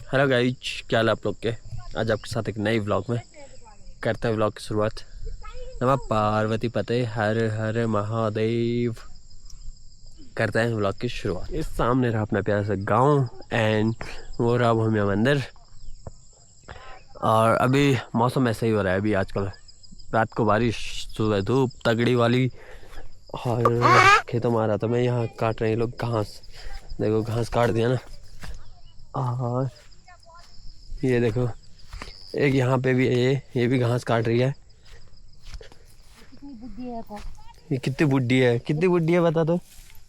Hello guys, क्या हाल आप लोग के। आज आपके साथ एक नई व्लॉग में करते हैं व्लॉग की शुरुआत। नमः पार्वती पते हर हर महादेव। करते हैं व्लॉग की शुरुआत। इस सामने रहा अपना प्यारा सा गाँव एंड वो रहा भूमिया मंदिर। और अभी मौसम ऐसा ही हो रहा है। अभी आजकल रात को बारिश, सुबह धूप तगड़ी वाली। और खेतों में आ रहा था मैं, यहाँ काट रहे हैं लोग घास। देखो घास काट दिया ना। और ये देखो एक यहाँ पे भी है, ये भी घास काट रही है। कितनी बुढ़ी है को? ये कितनी बुढ़ी है बता दो।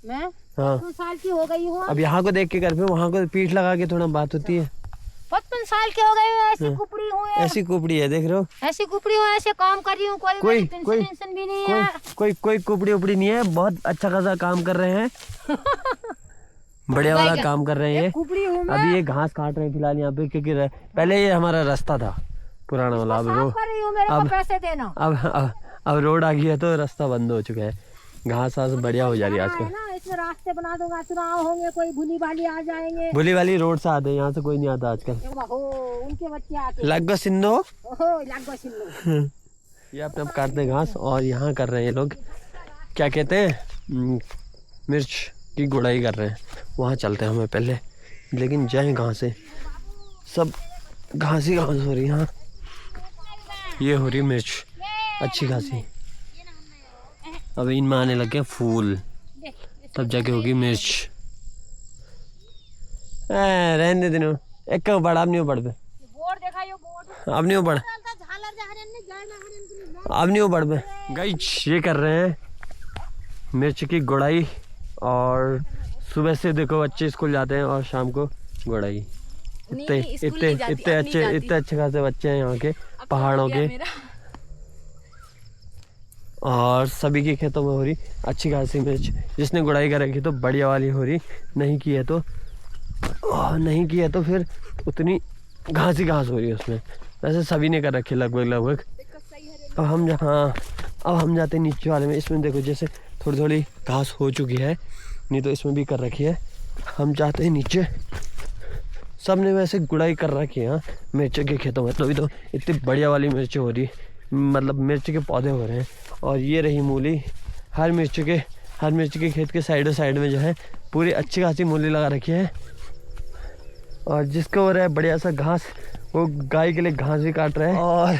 मैं हाँ 55 साल की हो गई हूँ। अब यहाँ को देख के कर पे वहाँ को पीठ लगा के थोड़ा बात होती है। 55 साल की हो गई हूँ, ऐसी कुपड़ी हूँ। ऐसी कुपड़ी है, देख रहे हो, ऐसी कुपड़ी हूँ, ऐसे काम कर रही हूँ। कोई टेंशन भी नहीं है। कोई कुपड़ी उपड़ी नहीं है। बहुत अच्छा खासा काम कर रहे हैं। बढ़िया वाला काम कर रहे हैं। कुपड़ी हूँ मैं। अभी ये घास काट रहे हैं फिलहाल यहाँ पे, क्योंकि पहले ये हमारा रास्ता था पुराना वाला। अब पैसे देना। अब रोड आ गई है तो रास्ता बंद हो चुका है। घास बढ़िया हो जा रही है आजकल। इसमें रास्ते बना दूंगा, चुनाव होंगे, कोई भूली भाली आ जाएंगे। भूली वाली रोड से आते हैं, यहाँ से कोई नहीं आता आजकल। उनके बच्चे आते लगो सिन्नो। हैं। ये अपने आप काटते हैं घास। और यहाँ कर रहे हैं ये लोग, क्या कहते हैं, मिर्च की गुड़ाई कर रहे हैं। वहाँ चलते हैं हमें पहले, लेकिन जाए कहाँ से, सब घास ही घास हो रही है यहाँ। ये हो रही मिर्च अच्छी खासी। अब इनमें आने लगे फूल, तब जाके होगी मिर्च। रहने दे दिनों एक बड़ा, अब नहीं बढ़ पे, अब नहीं बढ़, अब नहीं बढ़ पे। गाइस ये कर रहे हैं मिर्च की गुड़ाई। और सुबह से देखो बच्चे स्कूल जाते हैं और शाम को गुड़ाई। इतने अच्छे खासे बच्चे हैं यहाँ के पहाड़ों के। और सभी के खेतों में हो रही अच्छी खासी मिर्च। जिसने गुड़ाई कर रखी तो बढ़िया वाली हो रही, नहीं की है तो फिर उतनी घास ही घास हो रही है उसमें। वैसे सभी ने कर रखी लगभग। अब हम जाते हैं नीचे वाले में। इसमें देखो जैसे थोड़ी थोड़ी घास हो चुकी है, नहीं तो इसमें भी कर रखी है। हम जाते हैं नीचे। सब ने वैसे गुड़ाई कर रखी है हाँ मिर्च के खेतों में, तभी तो इतनी बढ़िया वाली मिर्च हो रही, मतलब मिर्च के पौधे हो रहे हैं। और ये रही मूली। हर मिर्च के खेत के साइड में जो है पूरी अच्छी खासी मूली लगा रखी है। और जिसको हो रहा है बढ़िया सा घास, वो गाय के लिए घास भी काट रहे हैं। और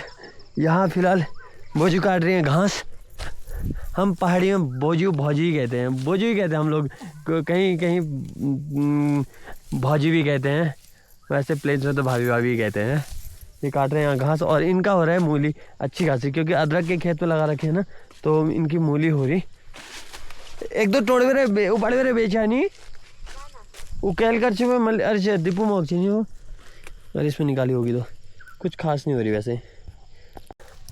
यहाँ फिलहाल बोजू काट रही है घास। हम पहाड़ी में भौजी कहते हैं हम लोग। कहीं भौजी भी कहते हैं। वैसे प्लेन्स में तो भाभी कहते हैं। ये काट रहे हैं यहाँ घास। और इनका हो रहा है मूली अच्छी खासी, क्योंकि अदरक के खेत में लगा रखे हैं ना, तो इनकी मूली हो रही। एक दो तोड़ बड़े बेचा नहीं वो कैल कर छुपे अरे दीपू मोक नहीं हो। अरे इसमें निकाली होगी तो कुछ खास नहीं हो रही। वैसे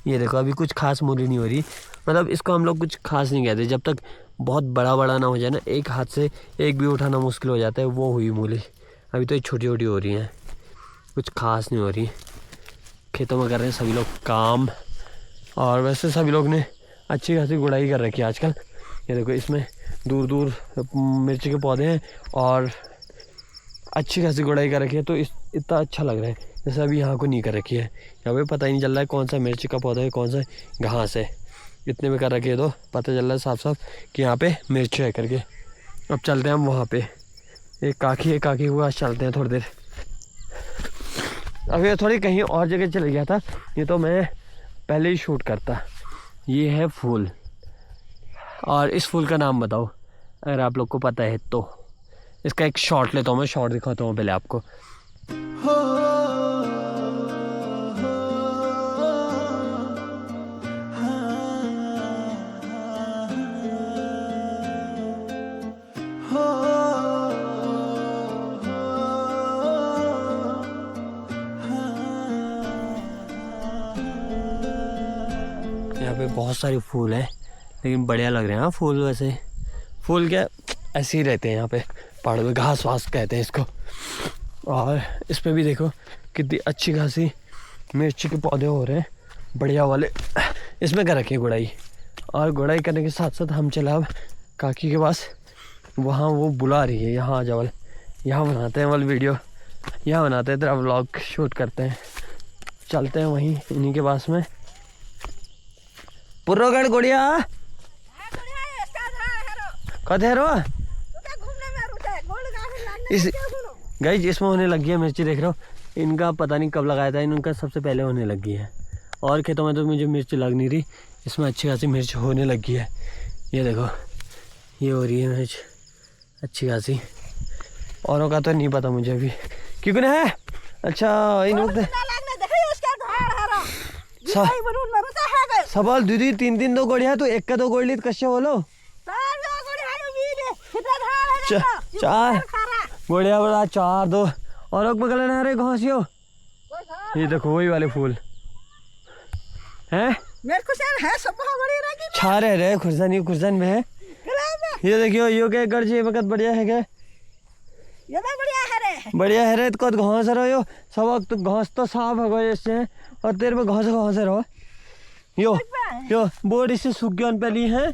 ये देखो अभी कुछ खास मूली नहीं हो रही, मतलब इसको हम लोग कुछ खास नहीं कहते। जब तक बहुत बड़ा ना हो जाए ना, एक हाथ से एक भी उठाना मुश्किल हो जाता है, वो हुई मूली। अभी तो ये छोटी हो रही हैं, कुछ खास नहीं हो रही। खेतों में कर रहे हैं सभी लोग काम। और वैसे सभी लोग ने अच्छी खासी गुड़ाई कर रखी है आजकल। ये देखो इसमें दूर मिर्च के पौधे हैं और अच्छी खासी गुड़ाई कर रखी है, तो इतना अच्छा लग रहा है। जैसे अभी यहाँ को नहीं कर रखी है, यहाँ पे पता ही नहीं चल रहा है कौन सा मिर्च का पौधा है कौन सा घास है। इतने में कर रखी है तो पता चल रहा है साफ कि यहाँ पे मिर्च है करके। अब चलते हैं हम वहाँ पे। एक काकी के पास चलते हैं थोड़ी देर। अभी थोड़ी कहीं और जगह चले गया था, ये तो मैं पहले ही शूट करता। ये है फूल, और इस फूल का नाम बताओ अगर आप लोग को पता है तो। इसका एक शॉट लेता हूँ मैं, शॉट दिखाता हूँ पहले आपको। यहाँ पे बहुत सारे फूल हैं, लेकिन बढ़िया लग रहे हैं हाँ फूल। वैसे फूल क्या ऐसे ही रहते हैं यहाँ पे पहाड़ में, घास वास कहते हैं इसको। और इसमें भी देखो कितनी अच्छी खासी मिर्ची के पौधे हो रहे हैं बढ़िया वाले। इसमें कर रखी है गुड़ाई। और गुड़ाई करने के साथ साथ हम चला अब काकी के पास। वहाँ वो बुला रही है, यहाँ आ जाओ, यहाँ बनाते हैं वाली वीडियो। यहाँ बनाते हैं, तेरा व्लॉग शूट करते हैं, चलते हैं वहीं इन्हीं के पास में। पुर्रोगढ़ गुड़िया कथे रो इस गाइस इसमें होने लगी है मिर्ची, देख रहे हो। इनका पता नहीं कब लगाया था, इनका सबसे पहले होने लगी है। और खेतों में तो मुझे मिर्च लग नहीं रही, इसमें अच्छी खासी मिर्च होने लगी है। ये देखो ये हो रही है मिर्च अच्छी खासी। औरों का तो नहीं पता मुझे अभी क्योंकि ना है। अच्छा इन वक्त सवाल दीदी 3 दो गोड़िया तो एक का दो गोड़ ली कश्य बोलो 4 गोड़िया बड़ा 4 2 और बगल ना रहे घासियो। ये देखो वही वाले फूल हैं छा रहे खुर्सन में है। ये देखियो यो के गर्जी वक्त बढ़िया है क्या बढ़िया है रे कद घास रहो यो सब वक्त घास तो साफ हो गए इससे और तेरे पे घास रहो यो बोर्ड इससे सूख गया पहली है।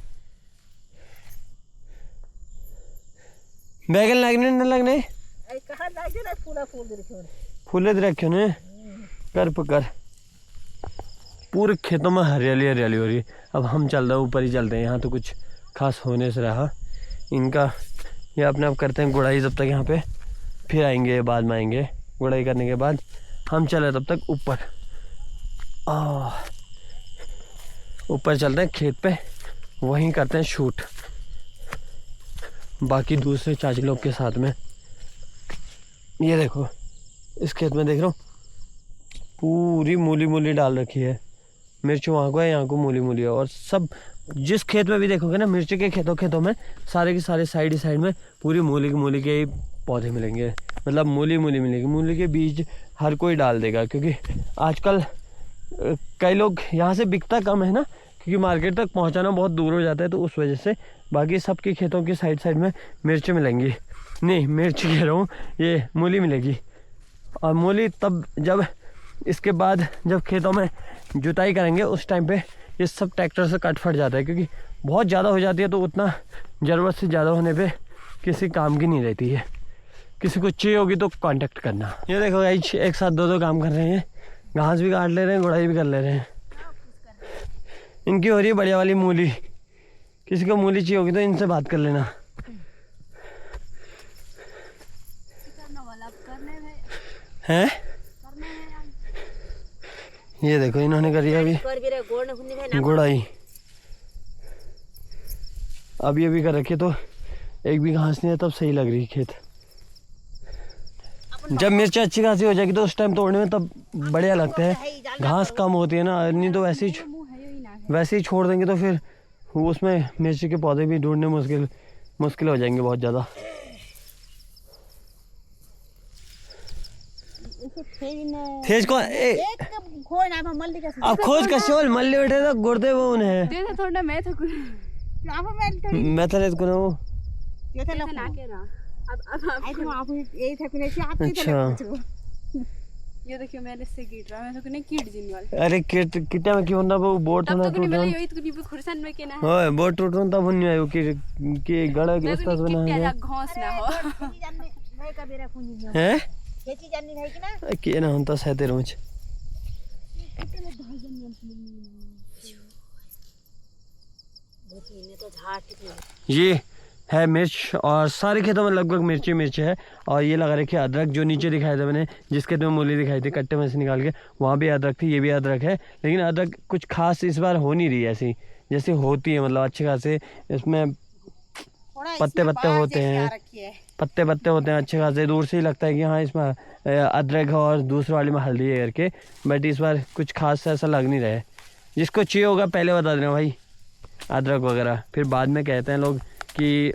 बैगन लगने न लगने फूले रखे ने कर पकर पूरे खेतों में हरियाली हरियाली हो रही है। अब हम चल रहे ऊपर ही चलते हैं, यहाँ तो कुछ खास होने से रहा इनका। ये अपने आप करते हैं गुड़ाई जब तक यहाँ पे, फिर आएंगे बाद में आएंगे गुड़ाई करने के बाद। हम चले तब तक ऊपर चलते हैं खेत पे, वहीं करते हैं शूट बाकी दूसरे चाची लोग के साथ में। ये देखो इस खेत में देख रहा हूँ पूरी मूली डाल रखी है। मिर्च वहाँ को है, यहाँ को मूली है। और सब जिस खेत में भी देखोगे ना मिर्च के खेतों में सारे के सारे साइड में पूरी मूली के ही पौधे मिलेंगे। मतलब मूली मिलेगी, मूली के बीज हर कोई डाल देगा क्योंकि आजकल कई लोग यहाँ से बिकता कम है ना, क्योंकि मार्केट तक पहुँचाना बहुत दूर हो जाता है, तो उस वजह से बाकी सबके खेतों की साइड में मिर्च मिलेंगी। नहीं मिर्च कह रहा हूँ, ये मूली मिलेगी। और मूली तब जब इसके बाद जब खेतों में जुताई करेंगे उस टाइम पे ये सब ट्रैक्टर से कट फट जाता है, क्योंकि बहुत ज़्यादा हो जाती है तो उतना ज़रूरत से ज़्यादा होने पे किसी काम की नहीं रहती है। किसी को चाहिए होगी तो कांटेक्ट करना। ये देखो गाइस एक साथ दो काम कर रहे हैं, घास भी काट ले रहे हैं, गुड़ाई भी कर ले रहे हैं। इनकी हो रही है बढ़िया वाली मूली, किसी को मूली चाहिए होगी तो इनसे बात कर लेना। हैं ये देखो इन्होंने करी अभी गुड़ाई, अभी कर रखी, तो एक भी घास नहीं है तब सही लग रही खेत। जब मिर्च अच्छी खासी हो जाएगी तो उस टाइम तोड़ने में तब बढ़िया लगता है, घास कम होती है ना, नहीं तो वैसे ही छोड़ देंगे तो फिर उसमें मिर्ची के पौधे भी ढूंढने मुश्किल हो जाएंगे बहुत ज़्यादा। तेज को अब खोज का शोल मल्ले बैठे तो गुर्दे वो उन्हें थोड़ा मैं तो वो अच्छा ये देखियो मैंने इससे कीट रहा मैं तो कने कीट जिन वाले। अरे कितना में क्यों ना वो बोट होना टूट रहा है तो नहीं खुरसन में के ना ओए बोट टूट रहा तब नहीं आयो कि गड़ा के रास्ता बना है घास ना हो हैं खेती जाननी है कि ना के ना होता सहते रोज। ये है मिर्च और सारे खेतों में लगभग मिर्च है। और ये लगा रखी है अदरक, जो नीचे दिखाया था मैंने जिस खेत में मूली दिखाई थी कट्टे में से निकाल के, वहाँ भी अदरक थी, ये भी अदरक है। लेकिन अदरक कुछ खास इस बार हो नहीं रही ऐसी जैसे होती है, मतलब अच्छे खासे इसमें पत्ते होते हैं, पत्ते होते हैं अच्छे खासे, दूर से ही लगता है कि हाँ इसमें अदरक है और दूसरे वाले में हल्दी है करके। बट इस बार कुछ खास ऐसा लग नहीं रहा है। जिसको चाहिए होगा पहले बता देना भाई अदरक वगैरह, फिर बाद में कहते हैं लोग कि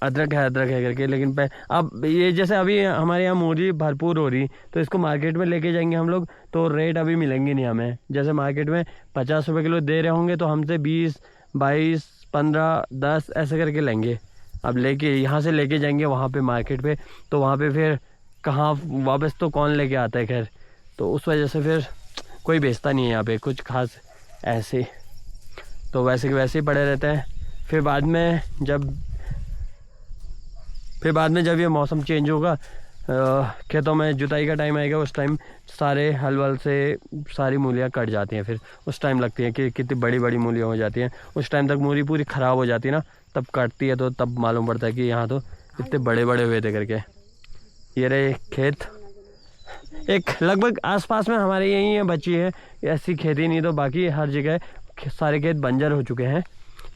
अदरक है करके। लेकिन अब ये जैसे अभी हमारे यहाँ मूली भरपूर हो रही तो इसको मार्केट में लेके जाएंगे हम लोग तो रेट अभी मिलेंगे नहीं हमें। जैसे मार्केट में 50 रुपये किलो दे रहे होंगे तो हमसे 20, 22, 15, 10 ऐसे करके लेंगे। अब लेके यहाँ से लेके जाएंगे वहाँ पे मार्केट पे, तो वहाँ पे फिर कहाँ वापस तो कौन लेके आता है, खैर तो उस वजह से फिर कोई बेचता नहीं है यहाँ पे कुछ खास ऐसे, तो वैसे के वैसे ही पड़े रहते हैं। फिर बाद में जब ये मौसम चेंज होगा खेतों में जुताई का टाइम आएगा, उस टाइम सारे हल वल से सारी मूलियाँ कट जाती हैं। फिर उस टाइम लगती है कि कितनी बड़ी बड़ी मूलियाँ हो जाती हैं। उस टाइम तक मूली पूरी ख़राब हो जाती है ना, तब कटती है तो तब मालूम पड़ता है कि यहाँ तो इतने बड़े बड़े हुए थे करके। ये रहे खेत, एक लगभग आसपास में हमारे यहीं है बची है ऐसी खेती, नहीं तो बाकी हर जगह सारे खेत बंजर हो चुके हैं।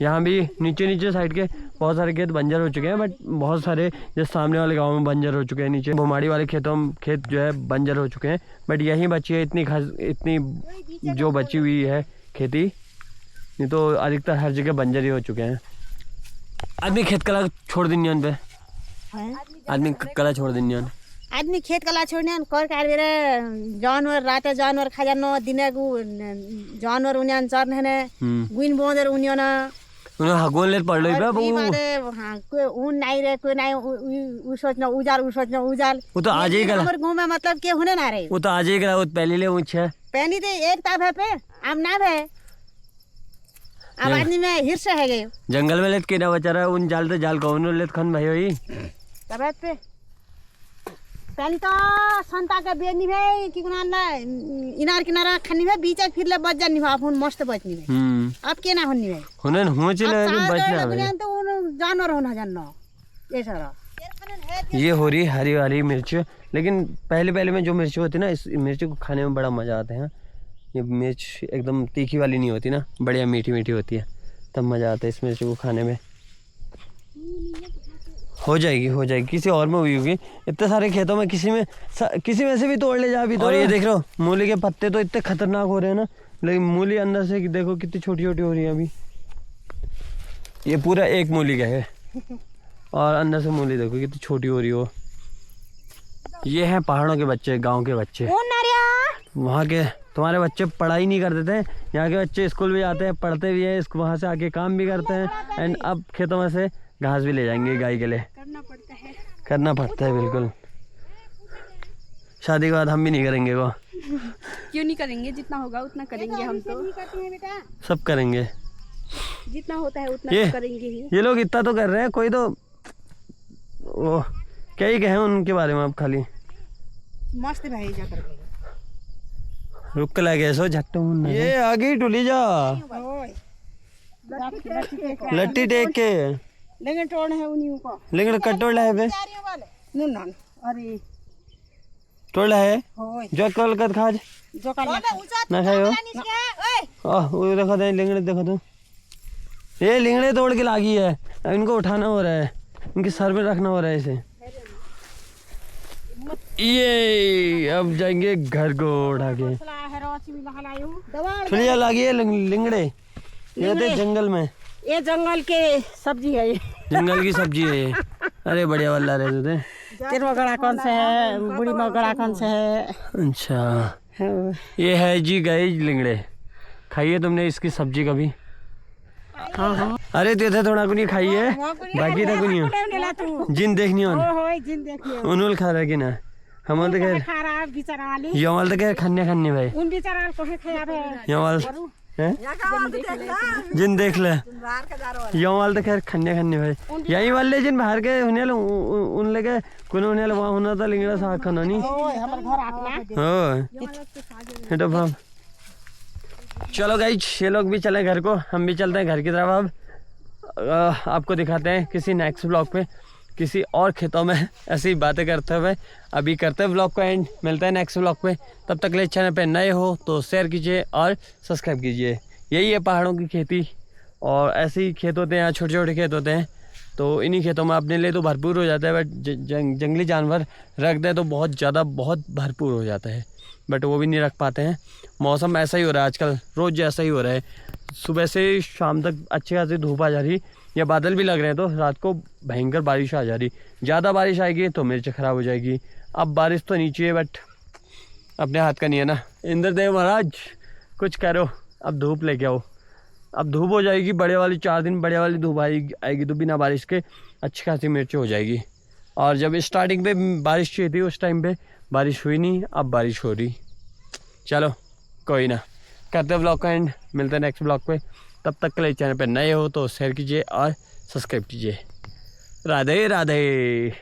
यहाँ भी नीचे नीचे साइड के बहुत सारे खेत बंजर हो चुके हैं, बट बहुत सारे जैसे सामने वाले गांव में बंजर हो चुके हैं, नीचे भुमाड़ी वाले खेत जो है बंजर हो चुके हैं। बट यहीं बची है इतनी जो बची हुई है खेती, नहीं तो अधिकतर हर जगह बंजर ही हो चुके हैं। आदमी खेत कला छोड़ दिन पे, आदमी कला छोड़ दिन, आदमी खेत कला छोड़ने कर काटबेर जानवर रात जानवर खा जानो दिने गु जानवर उन्यान चरने गुइन बोंदर उन्याना उन्हें हगोन ले पड़ रही बाबू हां कोई ऊन नहीं रे कोई नहीं उ सोचना उजाल वो तो आज ही कला हमर गांव में मतलब के होने ना रे वो तो आज ही कला वो पहले ले ऊंच है पहली तो एक ताब है पे अब ना है अब आदमी में हिस्सा है गए जंगल में लेत के ना बेचारा उन जाल तो जाल कौन लेत खन भाई होई तब पे पहले तो संता के बेनी है कि गुना ना इनार किनारा खनी है बीच फिर ले बच जानी है अपन मस्त बचनी है अब के ना होनी है होने हो चले बचना है तो उन जानवर होना जानना ये सारा ये हो रही हरी हरी मिर्च, लेकिन पहले में जो मिर्च होती है ना, इस मिर्च को खाने में बड़ा मज़ा आता है। ये मिर्च एकदम तीखी वाली नहीं होती ना, बढ़िया मीठी मीठी होती है, तब मज़ा आता है इस मिर्च को खाने में। हो जाएगी किसी और में हुई होगी, इतने सारे खेतों में किसी में से भी तोड़ ले जा भी तो। और ये देख रहे हो मूली के पत्ते तो इतने खतरनाक हो रहे हैं ना, लेकिन मूली अंदर से देखो कितनी छोटी छोटी हो रही है अभी। ये पूरा एक मूली का है और अंदर से मूली देखो कितनी छोटी हो रही हो। ये हैं पहाड़ों के बच्चे, गांव के बच्चे। वहाँ के तुम्हारे बच्चे पढ़ाई नहीं करते थे, यहाँ के बच्चे स्कूल भी जाते हैं, पढ़ते भी हैं, वहाँ से आके काम भी करते हैं, एंड अब खेतों में से घास भी ले जाएंगे गाय के लिए। करना पड़ता है बिल्कुल। शादी के बाद हम भी नहीं करेंगे वो। क्यों नहीं करेंगे, जितना होगा उतना करेंगे हम तो। सब करेंगे, जितना होता है उतना ये करेंगे ही। ये लोग इतना तो कर रहे हैं, कोई तो वो क्या ही कहें उनके बारे में। अब खाली मस्त भाई जा करके रुक के लगे सो झट्टू ये आगे टुली जा लट्टी टेक के लेकिन टोड़ है उन्हीं को, लेकिन कटोड़ है बे नुन अरे टोड़ है होय जो कल कद खाज जो कल ना खायो वो देखो दे लिंगड़े देखो तो ये लिंगड़े तोड़ के लागी है, इनको उठाना हो रहा है, इनके सर पे रखना हो रहा है इसे। ये अब जाएंगे घर को उठा के। छुलिया लागी है लिंगड़े, ये होते जंगल में, ये जंगल के सब्जी है, ये जंगल की सब्जी है ये। अरे बढ़िया वाला रहे थे। तेरवा गड़ा कौन सा है, बूढ़ी गड़ा कौन सा है? अच्छा ये है जी गए लिंगड़े। खाइए तुमने इसकी सब्जी कभी? हाँ। अरे ते थोड़ा कुछ खाई है, बाकी तक नहीं जिन देखनी हो उन्होंने खा रहा कि ना हम तो कह यमल तो कह खन्ने भाई उन बेचारा को खाया है यमल जिन देख ले यमल तो खैर खन्ने भाई यही वाले जिन बाहर के उन लगे कोने उन्हें वहाँ होना था लिंगड़ा साग खाना नहीं हो। चलो गाइज ये लोग भी चले घर को, हम भी चलते हैं घर की तरफ। अब आपको दिखाते हैं किसी नेक्स्ट ब्लॉग पे किसी और खेतों में ऐसी बातें करते हुए। अभी करते हैं ब्लॉग को एंड, मिलते हैं नेक्स्ट ब्लॉग पे। तब तक ले चैनल पे नए हो तो शेयर कीजिए और सब्सक्राइब कीजिए। यही है पहाड़ों की खेती, और ऐसे ही खेत होते हैं, यहाँ छोटे छोटे खेत होते हैं, तो इन्हीं खेतों में अपने लिए तो भरपूर हो जाता है, बट जंगली जानवर रख दें तो बहुत ज़्यादा बहुत भरपूर हो जाता है, बट वो भी नहीं रख पाते हैं। मौसम ऐसा ही हो रहा है आजकल, रोज़ ऐसा ही हो रहा है, सुबह से शाम तक अच्छी खासी धूप आ जा रही या बादल भी लग रहे हैं, तो रात को भयंकर बारिश आ जा रही। ज़्यादा बारिश आएगी तो मिर्च ख़राब हो जाएगी। अब बारिश तो नीचे है बट अपने हाथ का नहीं है ना। इंद्रदेव महाराज कुछ करो, अब धूप लेके आओ। अब धूप हो जाएगी बड़े वाली, 4 दिन बड़े वाली धूप आएगी तो बिना बारिश के अच्छी खासी मिर्च हो जाएगी। और जब स्टार्टिंग पे बारिश चाहिए थी उस टाइम पे बारिश हुई नहीं, अब बारिश हो रही। चलो कोई ना, करते ब्लॉग का एंड, मिलते हैं नेक्स्ट ब्लॉग पे। तब तक के लिए चैनल पे नए हो तो शेयर कीजिए और सब्सक्राइब कीजिए। राधे राधे।